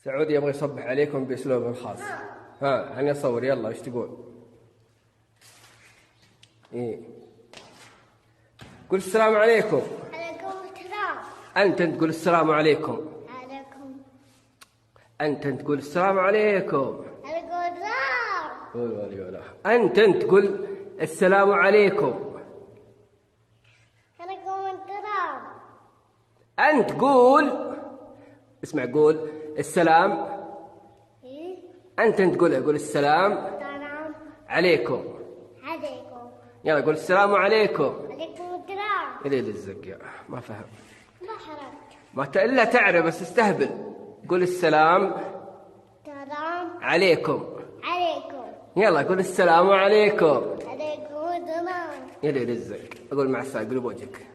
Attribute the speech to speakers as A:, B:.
A: سعود يبغى يصبح عليكم بأسلوبه الخاص. ها خليني أصور. يلا إيش تقول؟ إيه قول السلام عليكم.
B: عليكم السلام.
A: أنت تقول السلام عليكم.
B: عليكم.
A: أنت تقول السلام عليكم.
B: عليكم السلام.
A: قول. أنت تقول السلام عليكم.
B: عليكم السلام.
A: أنت قول اسمع قول السلام.
B: إيه؟
A: أنت قول السلام
B: سلام
A: عليكم.
B: عليكم.
A: يلا قول السلام عليكم.
B: عليكم السلام.
A: إلي للزق يا ما فهم.
B: ما حرمت.
A: ما إلا تعرف بس استهبل. قول السلام
B: سلام
A: عليكم.
B: عليكم.
A: يلا قول السلام عليكم.
B: عليكم السلام.
A: إلي للزق. أقول مع السلامة. قلب وجهك.